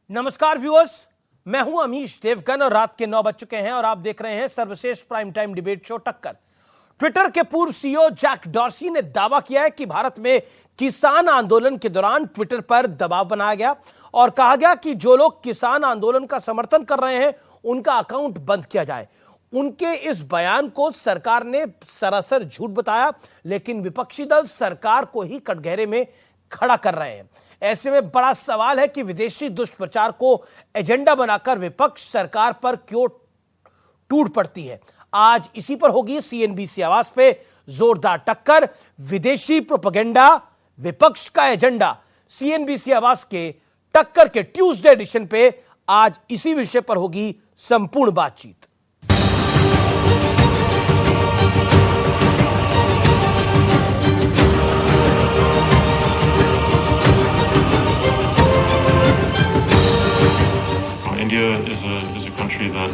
नमस्कार व्यूअर्स, मैं हूं अमीश देवगन और रात के 9 बज चुके हैं और आप देख रहे हैं सर्वश्रेष्ठ प्राइम टाइम डिबेट शो टक्कर। ट्विटर के पूर्व सीईओ जैक डॉर्सी ने दावा किया है कि भारत में किसान आंदोलन के दौरान ट्विटर पर दबाव बनाया गया और कहा गया कि जो लोग किसान आंदोलन का समर्थन कर रहे हैं उनका अकाउंट बंद किया जाए। उनके इस बयान को सरकार ने सरासर झूठ बताया, लेकिन विपक्षी दल सरकार को ही कटघरे में खड़ा कर रहे हैं। ऐसे में बड़ा सवाल है कि विदेशी दुष्प्रचार को एजेंडा बनाकर विपक्ष सरकार पर क्यों टूट पड़ती है। आज इसी पर होगी सीएनबीसी आवाज पे जोरदार टक्कर। विदेशी प्रोपेगेंडा विपक्ष का एजेंडा, सीएनबीसी आवाज के टक्कर के ट्यूसडे एडिशन पे आज इसी विषय पर होगी संपूर्ण बातचीत। India is a country that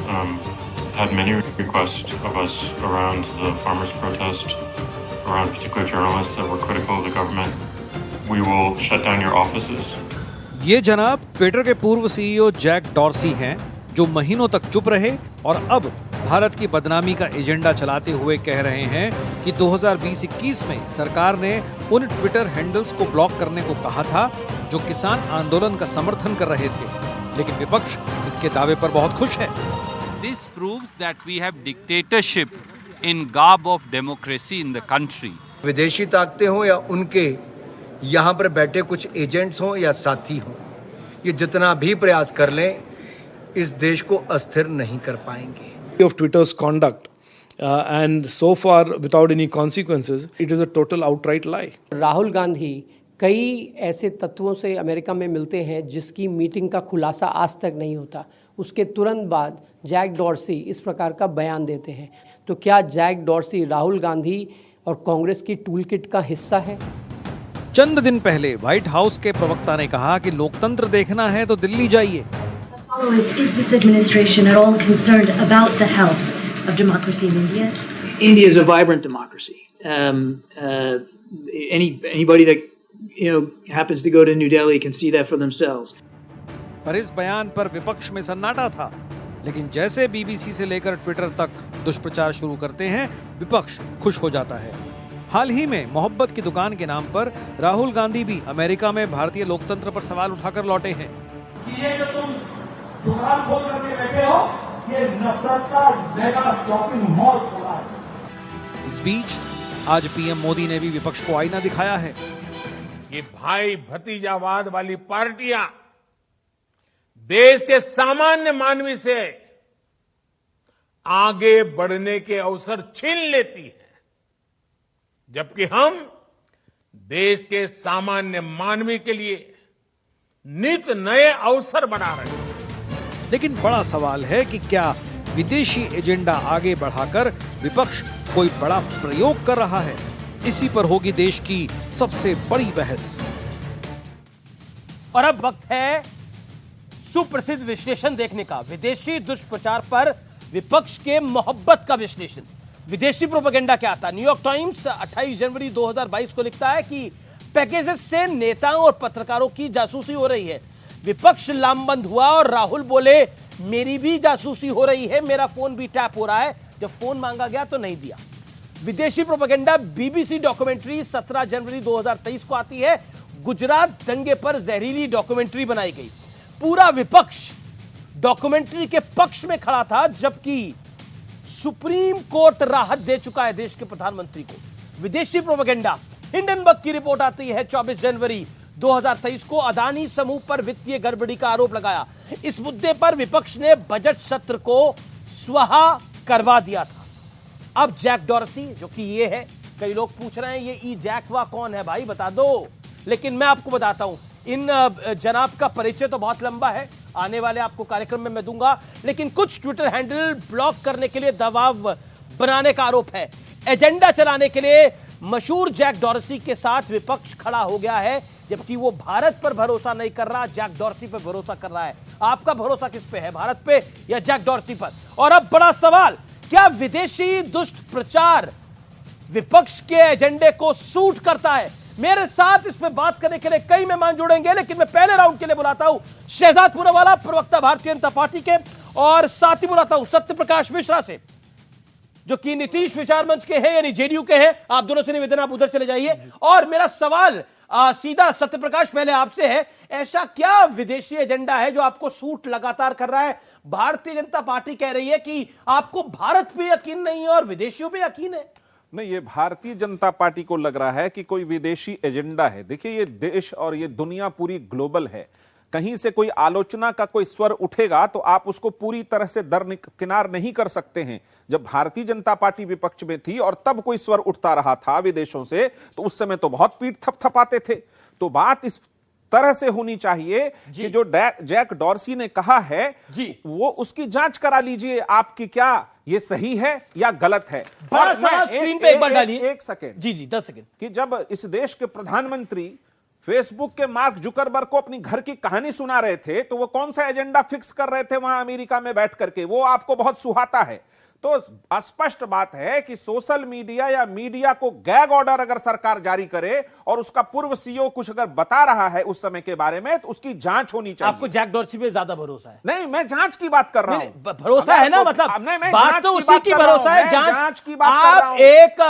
had many requests of us around the farmers' protest, around particular journalists that were critical of the government. We will shut down your offices. ये जनाब ट्विटर के पूर्व सीईओ जैक डॉर्सी हैं, जो महीनों तक चुप रहे और अब भारत की बदनामी का एजेंडा चलाते हुए कह रहे हैं कि 2020-21 में सरकार ने उन ट्विटर हैंडल्स को ब्लॉक करने को कहा था जो किसान आंदोलन का समर्थन कर रहे थे, लेकिन विपक्ष इसके दावे पर बहुत खुश है। This proves that we have dictatorship in garb of democracy in the country. विदेशी ताकतें हो या उनके यहाँ पर बैठे कुछ एजेंट्स हों या साथी हों, ये जितना भी प्रयास कर लें इस देश को अस्थिर नहीं कर पाएंगे। Of Twitter's conduct and so far without any consequences, it is a total outright lie. Rahul Gandhi कई ऐसे तत्वों से अमेरिका में मिलते हैं जिसकी मीटिंग का खुलासा आज तक नहीं होता। उसके तुरंत बाद जैक डॉर्सी इस प्रकार का बयान देते हैं। तो क्या जैक डॉर्सी राहुल गांधी और कांग्रेस की टूलकिट का हिस्सा है? चंद दिन पहले व्हाइट हाउस के प्रवक्ता ने कहा कि लोकतंत्र देखना है तो दिल्ली जाइए। Is this administration at all concerned about the health of democracy in India? India is a vibrant democracy. Anybody that happens to go to New Delhi can see that for themselves. पर इस बयान पर विपक्ष में सन्नाटा था, लेकिन जैसे बीबीसी से लेकर ट्विटर तक दुष्प्रचार शुरू करते हैं, विपक्ष खुश हो जाता है। हाल ही में मोहब्बत की दुकान के नाम पर राहुल गांधी भी अमेरिका में भारतीय लोकतंत्र पर सवाल उठाकर लौटे हैं। कि ये जो तुम दुकान खोल करके बैठे हो, ये नफरत का मेगा शॉपिंग मॉल खोला है। इस बीच आज पीएम मोदी ने भी विपक्ष को आईना दिखाया है। ये भाई भतीजावाद वाली पार्टियां देश के सामान्य मानवी से आगे बढ़ने के अवसर छीन लेती है, जबकि हम देश के सामान्य मानवी के लिए नित नए अवसर बना रहे हैं। लेकिन बड़ा सवाल है कि क्या विदेशी एजेंडा आगे बढ़ाकर विपक्ष कोई बड़ा प्रयोग कर रहा है? इसी पर होगी देश की सबसे बड़ी बहस। और अब वक्त है सुप्रसिद्ध विश्लेषण देखने का। विदेशी दुष्प्रचार पर विपक्ष के मोहब्बत का विश्लेषण। विदेशी प्रोपेगेंडा क्या था? न्यूयॉर्क टाइम्स 28 जनवरी 2022 को लिखता है कि पैकेजेस से नेताओं और पत्रकारों की जासूसी हो रही है। विपक्ष लामबंद हुआ और राहुल बोले मेरी भी जासूसी हो रही है, मेरा फोन भी टैप हो रहा है। जब फोन मांगा गया तो नहीं दिया। विदेशी प्रोपेगेंडा बीबीसी डॉक्यूमेंट्री 17 जनवरी 2023 को आती है। गुजरात दंगे पर जहरीली डॉक्यूमेंट्री बनाई गई। पूरा विपक्ष डॉक्यूमेंट्री के पक्ष में खड़ा था, जबकि सुप्रीम कोर्ट राहत दे चुका है देश के प्रधानमंत्री को। विदेशी प्रोपेगेंडा हिंडनबर्ग की रिपोर्ट आती है 24 जनवरी 2023 को। अदानी समूह पर वित्तीय गड़बड़ी का आरोप लगाया। इस मुद्दे पर विपक्ष ने बजट सत्र को स्वाहा करवा दिया था। अब जैक डॉर्सी, जो कि ये है, कई लोग पूछ रहे हैं ये ई जैकवा कौन है भाई, बता दो। लेकिन मैं आपको बताता हूं, इन जनाब का परिचय तो बहुत लंबा है, आने वाले आपको कार्यक्रम में मैं दूंगा। लेकिन कुछ ट्विटर हैंडल ब्लॉक करने के लिए दबाव बनाने का आरोप है। एजेंडा चलाने के लिए मशहूर जैक डॉर्सी के साथ विपक्ष खड़ा हो गया है, जबकि वो भारत पर भरोसा नहीं कर रहा, जैक डॉर्सी पर भरोसा कर रहा है। आपका भरोसा किस पे है, भारत पे या जैक डॉर्सी पर? और अब बड़ा सवाल, क्या विदेशी दुष्प्रचार विपक्ष के एजेंडे को सूट करता है? मेरे साथ इस पे बात करने के लिए कई मेहमान जुड़ेंगे, लेकिन मैं पहले राउंड के लिए बुलाता हूं शहजाद पूनावाला, प्रवक्ता भारतीय जनता पार्टी के, और साथ ही बुलाता हूं सत्य प्रकाश मिश्रा से, जो कि नीतीश विचार मंच के हैं, यानी जेडीयू के हैं। आप दोनों से निवेदन, आप उधर चले जाइए। और मेरा सवाल सीधा सत्य प्रकाश पहले आपसे है, ऐसा क्या विदेशी एजेंडा है जो आपको सूट लगातार कर रहा है? भारतीय जनता पार्टी कह रही है कि आपको भारत पे यकीन नहीं है और विदेशियों पे यकीन है। नहीं, ये भारतीय जनता पार्टी को लग रहा है कि कोई विदेशी एजेंडा है। देखिए, ये देश और ये दुनिया पूरी ग्लोबल है। कहीं से कोई आलोचना का कोई स्वर उठेगा तो आप उसको पूरी तरह से दरकिनार नहीं कर सकते हैं। जब भारतीय जनता पार्टी विपक्ष में थी और तब कोई स्वर उठता रहा था विदेशों से, तो उस समय तो बहुत पीठ थपथपाते थे। तो बात इस तरह से होनी चाहिए कि जो जैक डॉर्सी ने कहा है वो उसकी जांच करा लीजिए, आपकी क्या ये सही है या गलत है। और स्क्रीन पे एक बार डालिए, 1 सेकेंड, जी 10 सेकेंड, कि जब इस देश के प्रधानमंत्री फेसबुक के मार्क जुकरबर्ग को अपनी घर की कहानी सुना रहे थे, तो वो कौन सा एजेंडा फिक्स कर रहे थे वहां अमेरिका में बैठ करके, वो आपको बहुत सुहाता है। तो स्पष्ट बात है कि सोशल मीडिया या मीडिया को गैग ऑर्डर अगर सरकार जारी करे और उसका पूर्व सीईओ कुछ अगर बता रहा है उस समय के बारे में, तो उसकी जांच होनी चाहिए। आपको जैक डॉर्सी पे ज्यादा भरोसा है? नहीं, मैं जांच की बात कर रहा हूं। भरोसा है ना, मतलब बात तो उसी की भरोसा है, जांच की बात कर रहा हूं। आप एक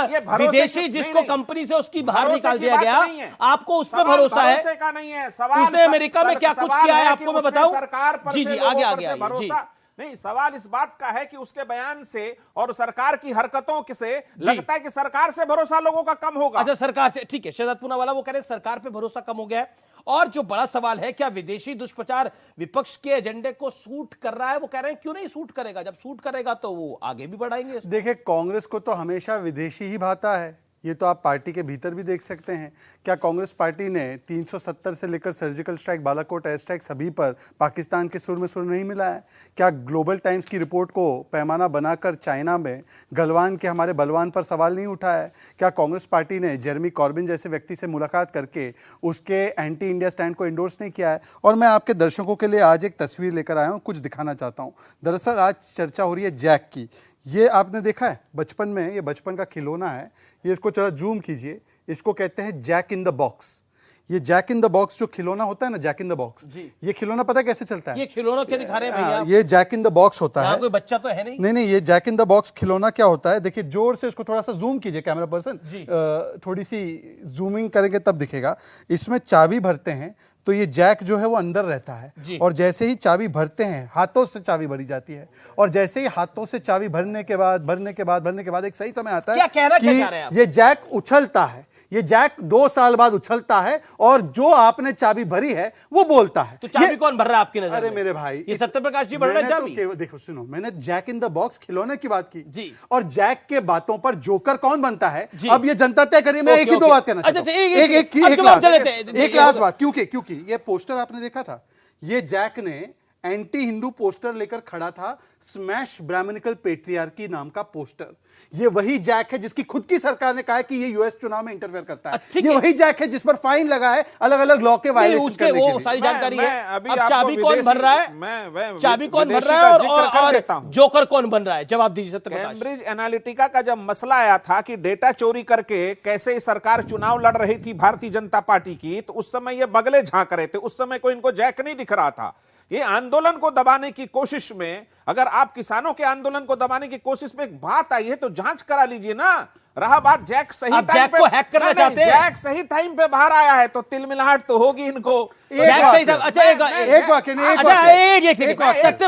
विदेशी जिसको कंपनी से उसकी बाहर निकाल दिया गया, आपको उस पर भरोसा है? भरोसे का नहीं है सवाल। उसने अमेरिका में क्या कुछ किया है आपको मैं बताऊं? सरकार पर जी आगे आगे भरोसा नहीं, सवाल इस बात का है कि उसके बयान से और सरकार की हरकतों से लगता है कि सरकार से भरोसा लोगों का कम होगा। अच्छा, सरकार से, ठीक है। शहजाद पूनावाला वो कह रहे हैं सरकार पे भरोसा कम हो गया है। और जो बड़ा सवाल है, क्या विदेशी दुष्प्रचार विपक्ष के एजेंडे को सूट कर रहा है? वो कह रहे हैं क्यों नहीं सूट करेगा, जब सूट करेगा तो वो आगे भी बढ़ाएंगे। देखिए, कांग्रेस को तो हमेशा विदेशी ही भाता है, ये तो आप पार्टी के भीतर भी देख सकते हैं। क्या कांग्रेस पार्टी ने 370 से लेकर surgical strike, Balakot air strike सभी पर पाकिस्तान के सुर में सुर नहीं मिला है? क्या ग्लोबल टाइम्स की रिपोर्ट को पैमाना बनाकर चाइना में गलवान के हमारे बलवान पर सवाल नहीं उठाया है? क्या कांग्रेस पार्टी ने जेरेमी कॉर्बिन जैसे व्यक्ति से मुलाकात करके उसके एंटी इंडिया स्टैंड को इंडोर्स नहीं किया है? और मैं आपके दर्शकों के लिए आज एक तस्वीर लेकर आया हूँ, कुछ दिखाना चाहता हूँ। दरअसल आज चर्चा हो रही है जैक की। ये आपने देखा है बचपन में, ये बचपन का खिलौना है। ये इसको जरा जूम कीजिए, इसको कहते हैं जैक इन द बॉक्स। ये जैक इन द बॉक्स जो खिलौना होता है ना, जैक इन द बॉक्स, ये खिलौना पता है कैसे चलता है? ये खिलौना क्या दिखा रहे हैं भैया? ये जैक इन द बॉक्स होता है। कोई बच्चा तो है नहीं? नहीं, ये जैक इन द बॉक्स खिलौना क्या होता है, देखिए जोर से इसको थोड़ा सा जूम कीजिए कैमरा पर्सन, थोड़ी सी जूमिंग करेंगे तब दिखेगा। इसमें चाबी भरते हैं तो ये जैक जो है वो अंदर रहता है, और जैसे ही चाबी भरते हैं, हाथों से चाबी भरी जाती है, और जैसे ही हाथों से चाबी भरने के बाद एक सही समय आता है कि ये जैक उछलता है। ये जैक 2 साल बाद उछलता है और जो आपने चाबी भरी है वो बोलता है। तो चाबी कौन भर रहा है आपकी नजर में? अरे मेरे भाई, ये सत्य प्रकाश जी भर रहे हैं चाबी। तो देखो सुनो, मैंने जैक इन द बॉक्स खिलौने की बात की जी, और जैक के बातों पर जोकर कौन बनता है अब ये जनता तय करिए। मैं एक ही दो बात कहना चाहता हूं, एक लास्ट बात, क्योंकि ये पोस्टर आपने देखा था, ये जैक ने एंटी हिंदू पोस्टर लेकर खड़ा था, स्मैश ब्राह्मणिकल पेट्रियार्की नाम का पोस्टर। ये वही जैक है जिसकी खुद की सरकार ने कहा है कि ये यूएस चुनाव में इंटरफेयर करता है। ये वही जैक है जिस पर फाइन लगा है अलग अलग लॉ के वायलेशन करने के लिए। वो सारी जानकारी है। अब चाबी कौन भर रहा है, चाबी कौन भर रहा है और जोकर कौन बन रहा है? जवाब दीजिए सत्य प्रकाश। कैम्ब्रिज एनालिटिका का जब मसला आया था कि डेटा चोरी करके कैसे सरकार चुनाव लड़ रही थी भारतीय जनता पार्टी की, तो उस समय ये बगले झांक रहे थे। उस समय कोई इनको जैक नहीं दिख रहा था। ये आंदोलन को दबाने की कोशिश में, अगर आप किसानों के आंदोलन को दबाने की कोशिश में एक बात आई है तो जांच करा लीजिए ना। रहा बात जैक सही टाइम पे, हैक करना चाहते हैं, जैक सही टाइम पे बाहर आया है तो तिलमिलाहट तो होगी इनको। सत्य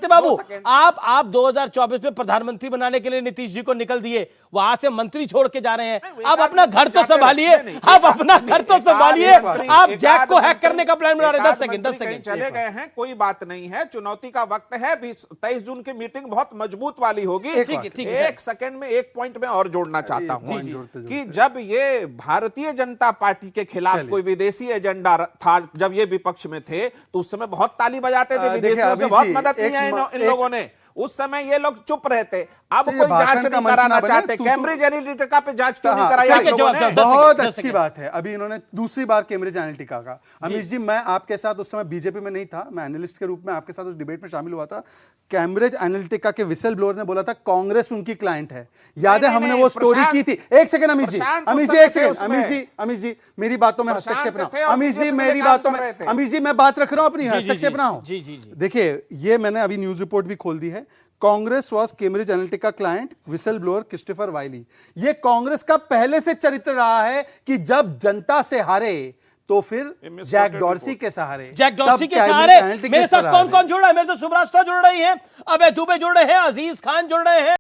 बाबू आप 2024 में प्रधानमंत्री बनाने के लिए नीतीश जी को निकल दिए, वहां से मंत्री छोड़ के जा रहे हैं। अब अपना घर तो संभालिए, आप जैक को हैक करने का प्लान बना रहे हैं। 10 सेकंड चले गए हैं, कोई बात नहीं है, चुनौती का वक्त है। 23 जून की मीटिंग बहुत मजबूत वाली होगी। एक सेकंड में एक पॉइंट में और जोड़ना चाहता हूं कि जब ये भारतीय जनता पार्टी के खिलाफ कोई विदेशी एजेंडा था, जब ये विपक्ष में थे, तो उस समय बहुत ताली बजाते थे, विदेशियों से बहुत मदद की है इन लोगों ने। उस समय ये लोग चुप रहते। अब तो ये कोई भाषण जांच का नहीं मंच कराना ना बने, चाहते। तू- कैम्ब्रिज एनालिटिका पे जांच क्यों नहीं हाँ, कराई ठीक आप है, लोगों जवाब ने? दो। 10 बहुत सेकंड, 10 अच्छी सेकंड। बात है। अभी इन्होंने दूसरी बार कैम्ब्रिज एनालिटिका का, अमीश जी मैं आपके साथ उस समय बीजेपी में नहीं था, मैं एनालिस्ट के रूप में आपके साथ उस डिबेट में शामिल हुआ था। कैम्ब्रिज एनालिटिका के विसल ब्लोअर ने बोला था कांग्रेस उनकी क्लाइंट है, याद है नहीं, हमने नहीं, वो स्टोरी प्रशांत- की थी। एक सेकंड अमीश जी, प्रशांत अमीश जी उस एक समय थे सेकंड, अमीश जी मेरी बातों में प्रशांत हस्तक्षेप ना थे हो। और अमीश जी बीजेपी में मेरी काम बातों कर में, रहे थे। अमीश जी मैं बात रख रहा हूं अपनी, जी, जी, हस्तक्षेप ना हो। जी, जी, जी। देखिए ये मैंने अभी न्यूज रिपोर्ट भी खोल दी है। Congress was Cambridge Analytica client whistleblower Christopher Wylie. ये कांग्रेस का पहले से चरित्र रहा है कि जब जनता से हारे तो फिर जैक डॉर्सी के सहारे, जैक डॉर्सी तब के कैम्ब्रिज सहारे। एनालिटिका मेरे के साथ सहारे। कौन कौन जुड़ रहा है? मेरे तो सुब्रास्टा जुड़ रही है, अबे दुबे जुड़ रहे हैं, अजीज खान जुड़ रहे हैं।